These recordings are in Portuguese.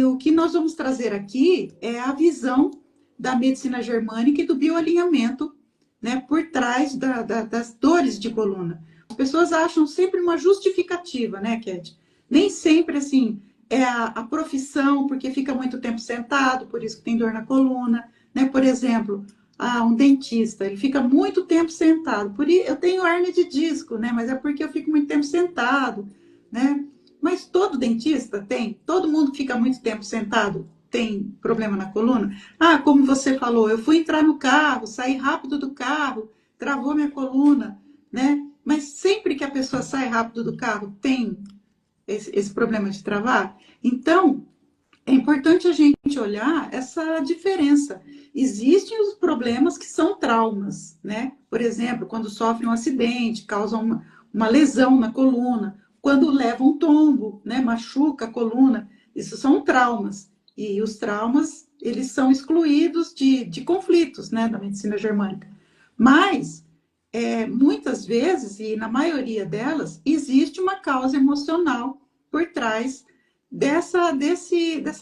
o que nós vamos trazer aqui é a visão da medicina germânica e do bioalinhamento, né, por trás das dores de coluna. As pessoas acham sempre uma justificativa, né, Cat? Nem sempre, assim, é a profissão, porque fica muito tempo sentado, por isso que tem dor na coluna, né? Por exemplo, um dentista, ele fica muito tempo sentado. Por isso, eu tenho hérnia de disco, né? Mas é porque eu fico muito tempo sentado, né? Mas todo dentista tem, todo mundo fica muito tempo sentado, tem problema na coluna. Como você falou, eu fui entrar no carro, saí rápido do carro, travou minha coluna, né? Mas sempre que a pessoa sai rápido do carro, tem esse problema de travar. Então, é importante a gente olhar essa diferença. Existem os problemas que são traumas, né? Por exemplo, quando sofre um acidente, causa uma lesão na coluna, quando leva um tombo, né? Machuca a coluna, isso são traumas. E os traumas, eles são excluídos de conflitos, né? Da medicina germânica. Mas, muitas vezes, e na maioria delas, existe uma causa emocional por trás dessa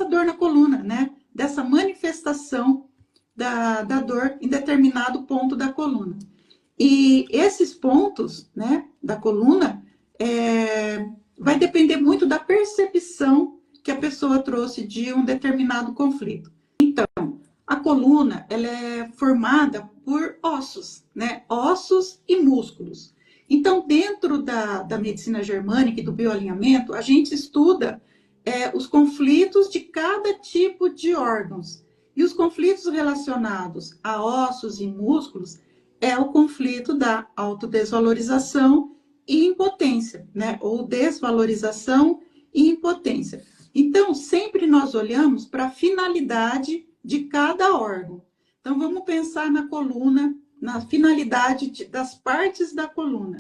dor na coluna, né? Dessa manifestação da dor em determinado ponto da coluna. E esses pontos, né, da coluna, vai depender muito da percepção que a pessoa trouxe de um determinado conflito. Então, a coluna, ela é formada por ossos, né? Ossos e músculos. Então, dentro da medicina germânica e do bioalinhamento, a gente estuda os conflitos de cada tipo de órgãos. E os conflitos relacionados a ossos e músculos é o conflito da autodesvalorização e impotência, né? Ou desvalorização e impotência. Então, sempre nós olhamos para a finalidade de cada órgão. Então, vamos pensar na coluna, na finalidade das partes da coluna.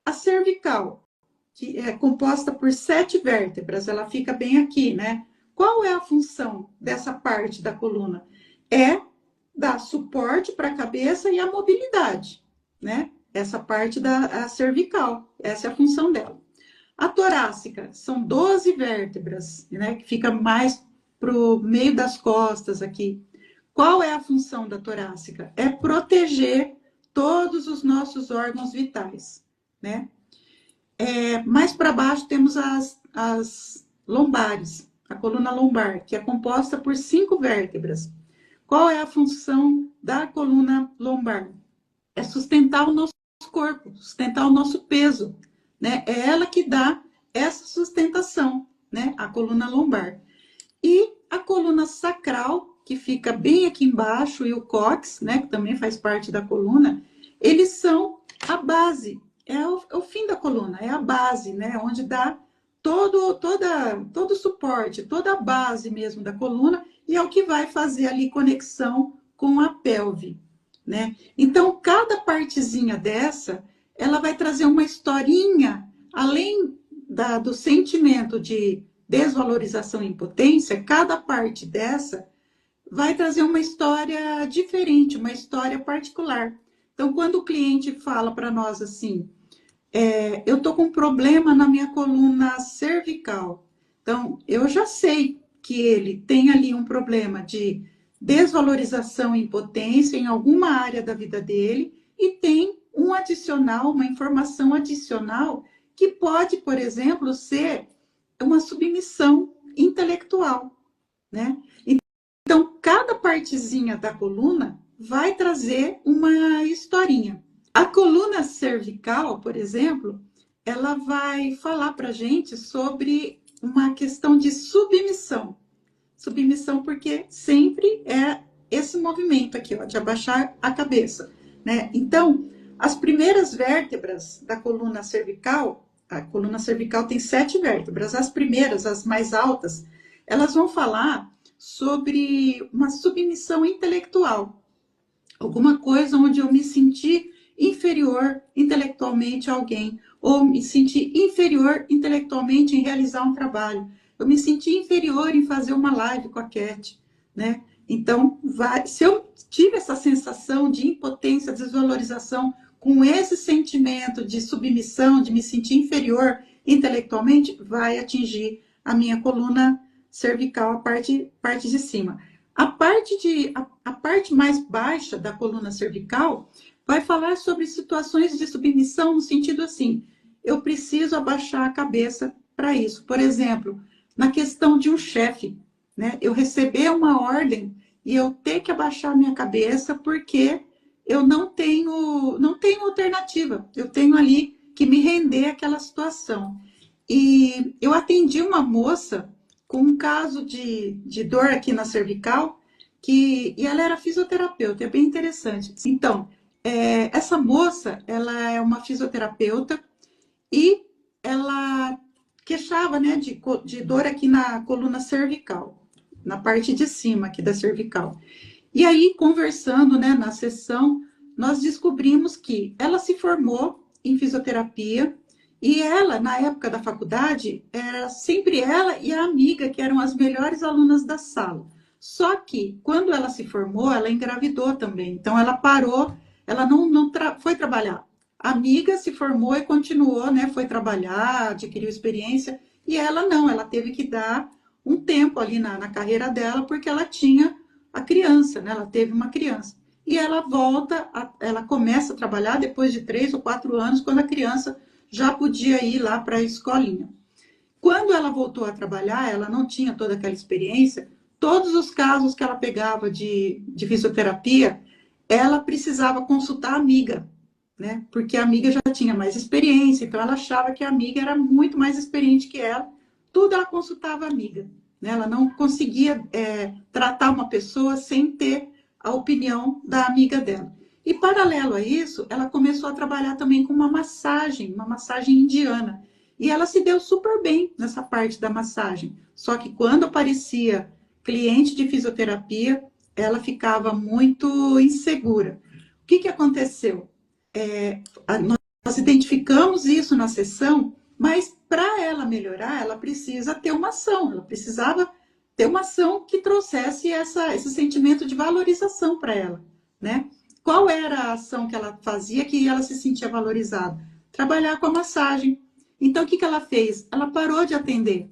A cervical, que é composta por 7 vértebras, ela fica bem aqui, né? Qual é a função dessa parte da coluna? É dar suporte para a cabeça e a mobilidade, né? Essa parte da cervical, essa é a função dela. A torácica são 12 vértebras, né? Que fica mais para o meio das costas aqui. Qual é a função da torácica? É proteger todos os nossos órgãos vitais, né? Mais para baixo temos as lombares, a coluna lombar, que é composta por 5 vértebras. Qual é a função da coluna lombar? É sustentar o nosso corpo, sustentar o nosso peso, né? É ela que dá essa sustentação, né? A coluna lombar. E a coluna sacral, que fica bem aqui embaixo, e o cóccix, né? Que também faz parte da coluna, eles são a base, é o fim da coluna, é a base, né? Onde dá todo o suporte, toda a base mesmo da coluna, e é o que vai fazer ali conexão com a pelve, né? Então, cada partezinha dessa, ela vai trazer uma historinha, além do sentimento de desvalorização e impotência, cada parte dessa vai trazer uma história diferente, uma história particular. Então, quando o cliente fala para nós assim, eu estou com um problema na minha coluna cervical. Então, eu já sei que ele tem ali um problema de desvalorização e impotência em alguma área da vida dele e tem um adicional, uma informação adicional que pode, por exemplo, ser uma submissão intelectual, né? Então, cada partezinha da coluna vai trazer uma historinha. A coluna cervical, por exemplo, ela vai falar para a gente sobre uma questão de submissão. Submissão porque sempre é esse movimento aqui, ó, de abaixar a cabeça, né? Então, as primeiras vértebras da coluna cervical, a coluna cervical tem 7 vértebras, as primeiras, as mais altas, elas vão falar sobre uma submissão intelectual, alguma coisa onde eu me senti inferior intelectualmente a alguém, ou me senti inferior intelectualmente em realizar um trabalho, eu me senti inferior em fazer uma live com a Cat, né? Então, se eu tive essa sensação de impotência, desvalorização, com esse sentimento de submissão, de me sentir inferior intelectualmente, vai atingir a minha coluna cervical, parte de cima. A parte mais baixa da coluna cervical vai falar sobre situações de submissão no sentido assim, eu preciso abaixar a cabeça para isso. Por exemplo, na questão de um chefe, né? Eu receber uma ordem e eu ter que abaixar a minha cabeça porque eu não tenho alternativa. Eu tenho ali que me render àquela situação. E eu atendi uma moça com um caso de dor aqui na cervical, e ela era fisioterapeuta, é bem interessante. Então, essa moça, ela é uma fisioterapeuta e ela queixava, né, de dor aqui na coluna cervical, na parte de cima aqui da cervical. E aí, conversando, né, na sessão, nós descobrimos que ela se formou em fisioterapia e ela, na época da faculdade, era sempre ela e a amiga que eram as melhores alunas da sala. Só que, quando ela se formou, ela engravidou também. Então, ela parou, ela não foi trabalhar. A amiga se formou e continuou, né? Foi trabalhar, adquiriu experiência. E ela não, ela teve que dar um tempo ali na carreira dela, porque ela tinha a criança, né? Ela teve uma criança. E ela ela começa a trabalhar depois de 3 ou 4 anos, quando a criança já podia ir lá para a escolinha. Quando ela voltou a trabalhar, ela não tinha toda aquela experiência, todos os casos que ela pegava de fisioterapia, ela precisava consultar a amiga, né? Porque a amiga já tinha mais experiência, então ela achava que a amiga era muito mais experiente que ela, tudo ela consultava a amiga, né? Ela não conseguia tratar uma pessoa sem ter a opinião da amiga dela. E paralelo a isso, ela começou a trabalhar também com uma massagem indiana. E ela se deu super bem nessa parte da massagem. Só que quando aparecia cliente de fisioterapia, ela ficava muito insegura. O que aconteceu? Nós identificamos isso na sessão, mas para ela melhorar, ela precisa ter uma ação, ela precisava ter uma ação que trouxesse esse sentimento de valorização para ela, né? Qual era a ação que ela fazia que ela se sentia valorizada? Trabalhar com a massagem. Então, o que ela fez? Ela parou de atender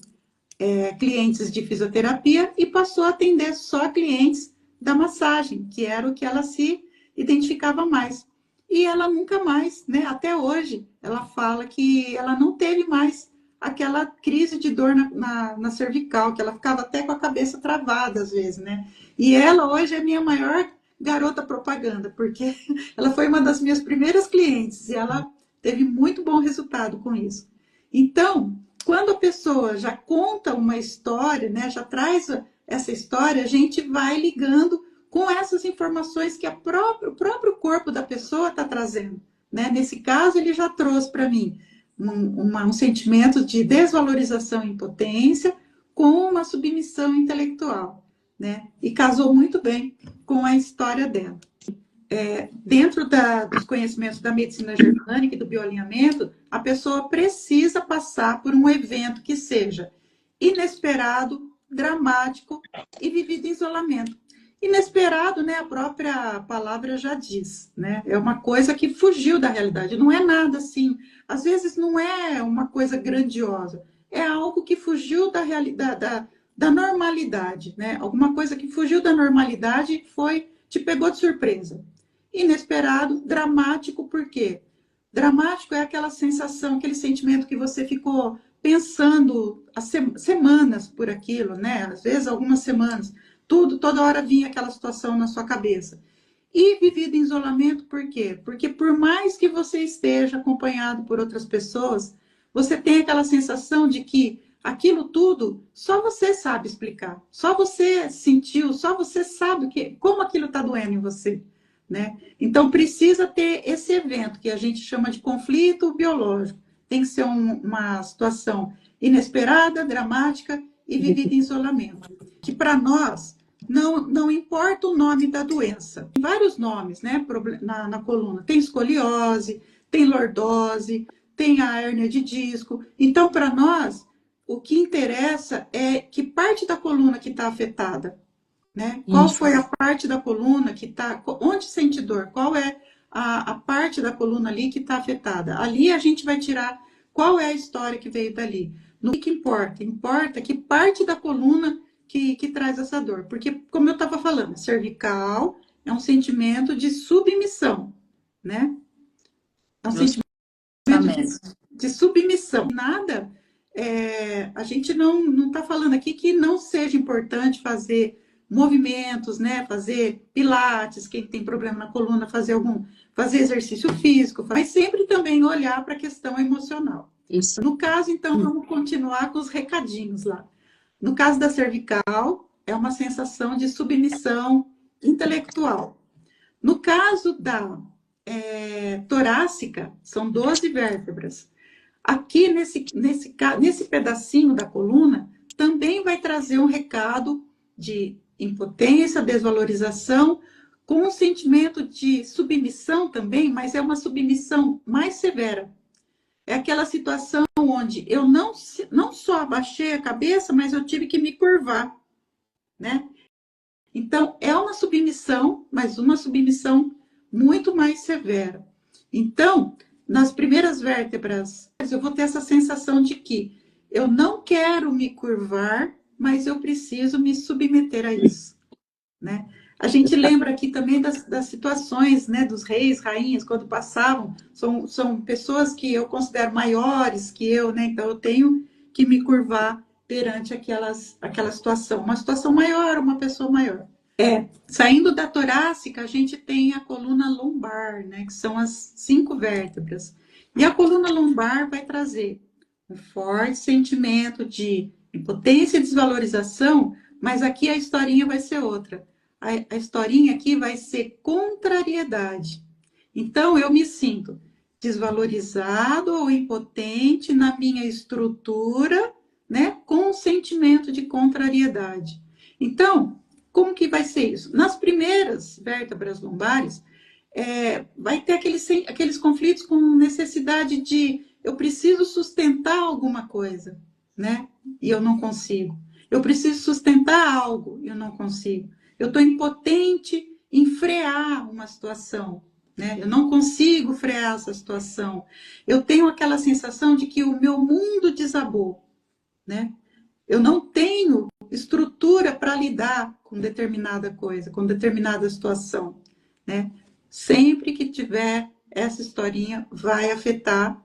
clientes de fisioterapia e passou a atender só clientes da massagem, que era o que ela se identificava mais. E ela nunca mais, né? Até hoje, ela fala que ela não teve mais aquela crise de dor na cervical, que ela ficava até com a cabeça travada às vezes, né? E ela hoje é minha maior garota propaganda, porque ela foi uma das minhas primeiras clientes e ela teve muito bom resultado com isso. Então, quando a pessoa já conta uma história, né, já traz essa história, a gente vai ligando com essas informações que o próprio corpo da pessoa está trazendo, né? Nesse caso, ele já trouxe para mim um sentimento de desvalorização e impotência com uma submissão intelectual, né? E casou muito bem com a história dela. Dentro dos conhecimentos da medicina germânica e do bioalinhamento, a pessoa precisa passar por um evento que seja inesperado, dramático e vivido em isolamento. Inesperado, né? A própria palavra já diz, né? É uma coisa que fugiu da realidade, não é nada assim. Às vezes não é uma coisa grandiosa, é algo que fugiu da realidade, da normalidade, né? Alguma coisa que fugiu da normalidade te pegou de surpresa. Inesperado, dramático, por quê? Dramático é aquela sensação, aquele sentimento que você ficou pensando semanas por aquilo, né? Às vezes algumas semanas. Toda hora vinha aquela situação na sua cabeça. E vivido em isolamento, por quê? Porque por mais que você esteja acompanhado por outras pessoas, você tem aquela sensação de que aquilo tudo só você sabe explicar, só você sentiu, só você sabe como aquilo está doendo em você, né? Então precisa ter esse evento que a gente chama de conflito biológico. Tem que ser uma situação inesperada, dramática e vivida em isolamento. Que para nós não importa o nome da doença. Tem vários nomes, né, na coluna. Tem escoliose, tem lordose, tem a hérnia de disco. Então, para nós, o que interessa é que parte da coluna que está afetada, né? Qual foi a parte da coluna que está... Onde sente dor? Qual é a parte da coluna ali que está afetada? Ali a gente vai tirar qual é a história que veio dali. No que importa? Importa que parte da coluna que traz essa dor. Porque, como eu estava falando, cervical é um sentimento de submissão, né? É um sentimento Justamente. de submissão. Nada, a gente não está falando aqui que não seja importante fazer movimentos, né? Fazer pilates, quem tem problema na coluna, fazer exercício físico, mas sempre também olhar para a questão emocional. Isso. No caso, então, vamos continuar com os recadinhos lá. No caso da cervical, é uma sensação de submissão intelectual. No caso da torácica, são 12 vértebras. Aqui, nesse pedacinho da coluna, também vai trazer um recado de impotência, desvalorização, com um sentimento de submissão também, mas é uma submissão mais severa. É aquela situação onde eu não só abaixei a cabeça, mas eu tive que me curvar, né? Então, é uma submissão, mas uma submissão muito mais severa. Então, nas primeiras vértebras, eu vou ter essa sensação de que eu não quero me curvar, mas eu preciso me submeter a isso, né? A gente lembra aqui também das situações, né, dos reis, rainhas, quando passavam, são pessoas que eu considero maiores que eu, né? Então eu tenho que me curvar perante aquela situação, uma situação maior, uma pessoa maior. Saindo da torácica, a gente tem a coluna lombar, né, que são as 5 vértebras. E a coluna lombar vai trazer um forte sentimento de impotência e desvalorização, mas aqui a historinha vai ser outra. A historinha aqui vai ser contrariedade. Então, eu me sinto desvalorizado ou impotente na minha estrutura, né, com um sentimento de contrariedade. Então, como que vai ser isso? Nas primeiras vértebras lombares, vai ter aqueles conflitos com necessidade de eu preciso sustentar alguma coisa, né? E eu não consigo. Eu preciso sustentar algo e eu não consigo. Eu estou impotente em frear uma situação, né? Eu não consigo frear essa situação. Eu tenho aquela sensação de que o meu mundo desabou, né? Eu não tenho estrutura para lidar com determinada coisa, com determinada situação, né? Sempre que tiver essa historinha, vai afetar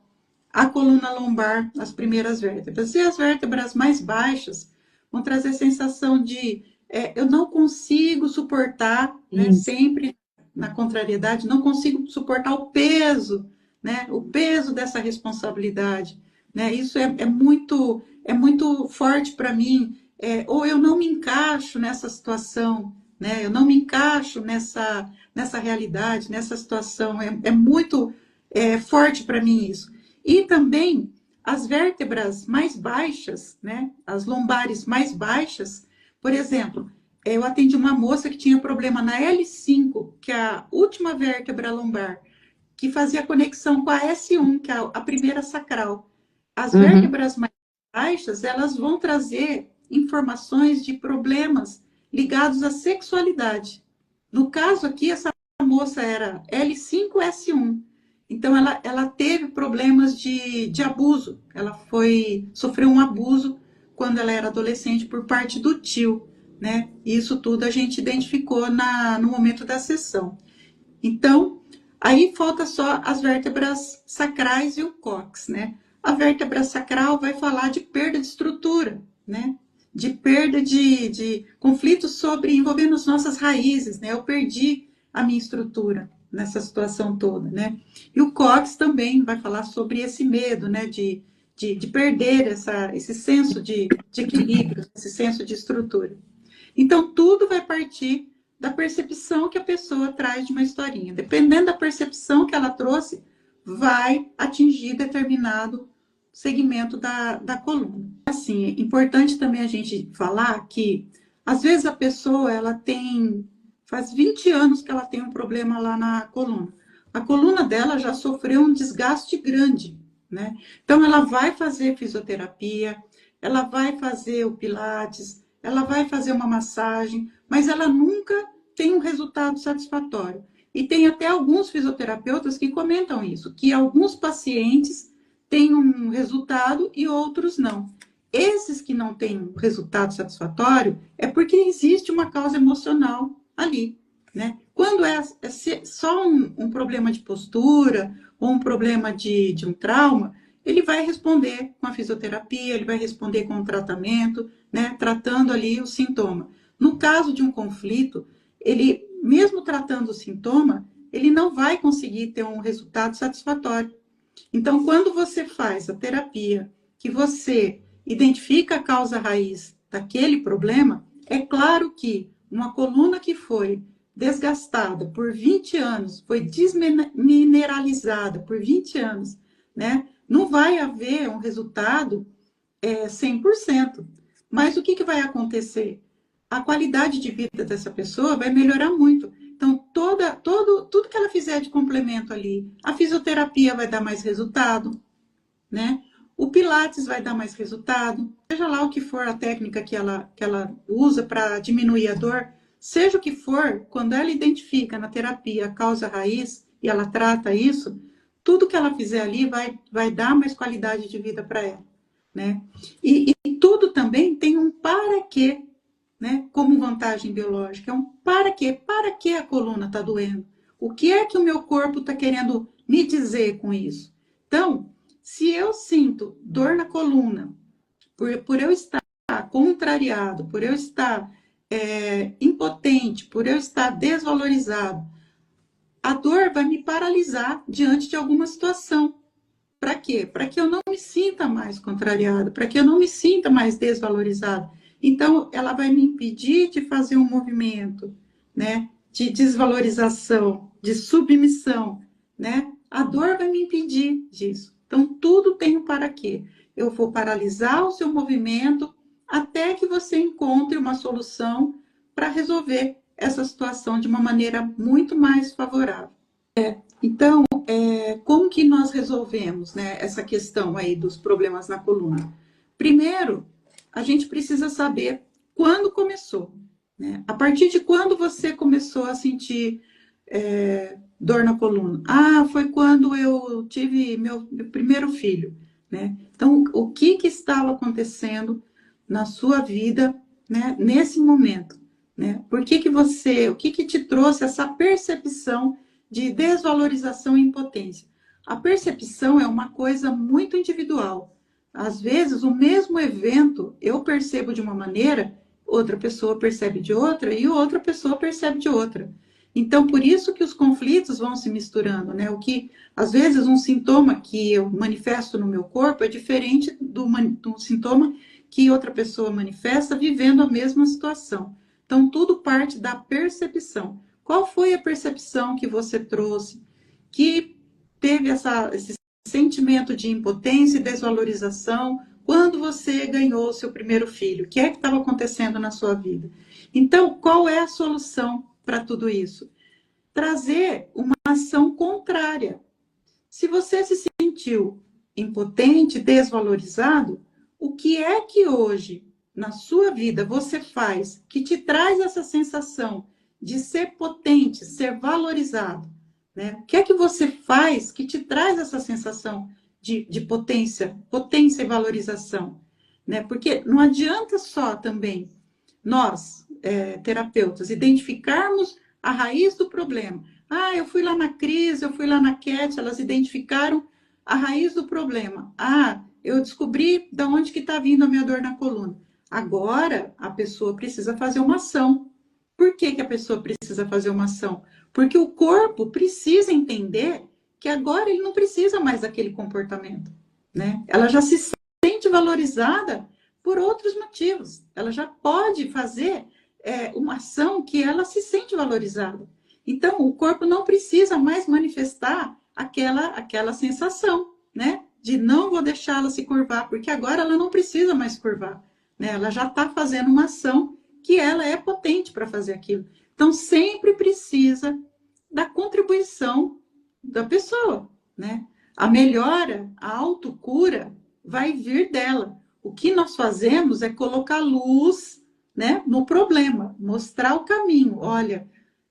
a coluna lombar, as primeiras vértebras. E as vértebras mais baixas vão trazer a sensação de eu não consigo suportar, né? Sempre na contrariedade, não consigo suportar o peso, né? O peso dessa responsabilidade, né? Isso é muito forte para mim, ou eu não me encaixo nessa situação, né? Eu não me encaixo nessa realidade, nessa situação, é muito forte para mim isso. E também as vértebras mais baixas, né? As lombares mais baixas, por exemplo, eu atendi uma moça que tinha problema na L5, que é a última vértebra lombar, que fazia conexão com a S1, que é a primeira sacral. As vértebras mais baixas, elas vão trazer informações de problemas ligados à sexualidade. No caso aqui, essa moça era L5S1. Então, ela teve problemas de abuso. Ela sofreu um abuso quando ela era adolescente por parte do tio, né? Isso tudo a gente identificou no momento da sessão. Então, aí falta só as vértebras sacrais e o cóccix, né? A vértebra sacral vai falar de perda de estrutura, né? De perda de conflitos envolvendo as nossas raízes, né? Eu perdi a minha estrutura nessa situação toda, né? E o cóccix também vai falar sobre esse medo, né? De perder esse senso de equilíbrio, esse senso de estrutura. Então, tudo vai partir da percepção que a pessoa traz de uma historinha. Dependendo da percepção que ela trouxe, vai atingir determinado segmento da coluna. Assim, é importante também a gente falar que, às vezes, a pessoa, faz 20 anos que ela tem um problema lá na coluna. A coluna dela já sofreu um desgaste grande, né? Então, ela vai fazer fisioterapia, ela vai fazer o pilates, ela vai fazer uma massagem, mas ela nunca tem um resultado satisfatório. E tem até alguns fisioterapeutas que comentam isso, que alguns pacientes têm um resultado e outros não. Esses que não têm um resultado satisfatório é porque existe uma causa emocional ali, né? Quando é só um problema de postura ou um problema de um trauma, ele vai responder com a fisioterapia, ele vai responder com o tratamento, né? Tratando ali o sintoma. No caso de um conflito, ele, mesmo tratando o sintoma, ele não vai conseguir ter um resultado satisfatório. Então, quando você faz a terapia, que você identifica a causa raiz daquele problema, é claro que uma coluna que foi desgastada por 20 anos, foi desmineralizada por 20 anos, né? Não vai haver um resultado 100%. Mas o que vai acontecer? A qualidade de vida dessa pessoa vai melhorar muito. Então, tudo que ela fizer de complemento ali, a fisioterapia vai dar mais resultado, né? O Pilates vai dar mais resultado, seja lá o que for a técnica que ela usa para diminuir a dor, seja o que for, quando ela identifica na terapia a causa raiz e ela trata isso, tudo que ela fizer ali vai dar mais qualidade de vida para ela, né? E tudo também tem um para quê, né? Como vantagem biológica, é um para quê? Para que a coluna está doendo? O que é que o meu corpo está querendo me dizer com isso? Então, se eu sinto dor na coluna, por eu estar contrariado, por eu estar impotente, por eu estar desvalorizado, a dor vai me paralisar diante de alguma situação. Para quê? Para que eu não me sinta mais contrariado, para que eu não me sinta mais desvalorizado. Então, ela vai me impedir de fazer um movimento, né, de desvalorização, de submissão, né? A dor vai me impedir disso. Então, tudo tem um para quê. Eu vou paralisar o seu movimento até que você encontre uma solução para resolver essa situação de uma maneira muito mais favorável. Então, como que nós resolvemos, né, essa questão aí dos problemas na coluna? Primeiro, a gente precisa saber quando começou, né? A partir de quando você começou a sentir dor na coluna? Ah, foi quando eu tive meu primeiro filho, né? Então, o que estava acontecendo na sua vida, né, nesse momento, né? O que te trouxe essa percepção de desvalorização e impotência? A percepção é uma coisa muito individual. Às vezes, o mesmo evento eu percebo de uma maneira, outra pessoa percebe de outra e outra pessoa percebe de outra. Então, por isso que os conflitos vão se misturando, né? O que, às vezes, um sintoma que eu manifesto no meu corpo é diferente do sintoma que outra pessoa manifesta vivendo a mesma situação. Então, tudo parte da percepção. Qual foi a percepção que você trouxe que teve esse sentimento de impotência e desvalorização quando você ganhou o seu primeiro filho? O que é que estava acontecendo na sua vida? Então, qual é a solução para tudo isso? Trazer uma ação contrária. Se você se sentiu impotente, desvalorizado, o que é que hoje na sua vida você faz que te traz essa sensação de ser potente, ser valorizado, né? O que é que você faz que te traz essa sensação de potência e valorização, né? Porque não adianta só também nós, terapeutas, identificarmos a raiz do problema. Ah, eu fui lá na Cris, eu fui lá na Cat, elas identificaram a raiz do problema. Ah, eu descobri de onde que está vindo a minha dor na coluna. Agora, a pessoa precisa fazer uma ação. Por que a pessoa precisa fazer uma ação? Porque o corpo precisa entender que agora ele não precisa mais daquele comportamento, né? Ela já se sente valorizada por outros motivos. Ela já pode fazer uma ação que ela se sente valorizada. Então, o corpo não precisa mais manifestar aquela sensação, né? De não vou deixá-la se curvar, porque agora ela não precisa mais curvar, né? Ela já está fazendo uma ação que ela é potente para fazer aquilo. Então, sempre precisa da contribuição da pessoa, né? A melhora, a autocura vai vir dela. O que nós fazemos é colocar luz, né, no problema, mostrar o caminho. Olha,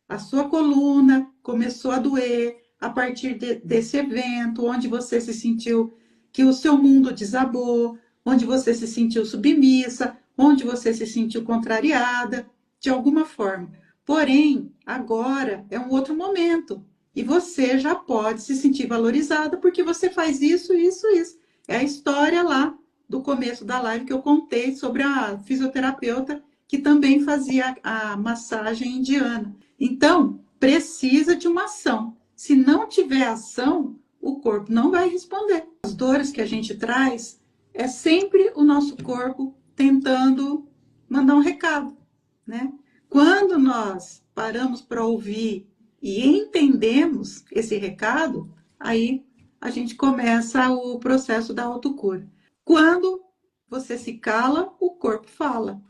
a sua coluna começou a doer a partir desse evento, onde você se sentiu que o seu mundo desabou, onde você se sentiu submissa, onde você se sentiu contrariada, de alguma forma. Porém, agora é um outro momento. E você já pode se sentir valorizada porque você faz isso, isso, isso. É a história lá do começo da live que eu contei sobre a fisioterapeuta que também fazia a massagem indiana. Então, precisa de uma ação. Se não tiver ação, o corpo não vai responder. As dores que a gente traz é sempre o nosso corpo tentando mandar um recado, né? Quando nós paramos para ouvir e entendemos esse recado, aí a gente começa o processo da autocura. Quando você se cala, o corpo fala.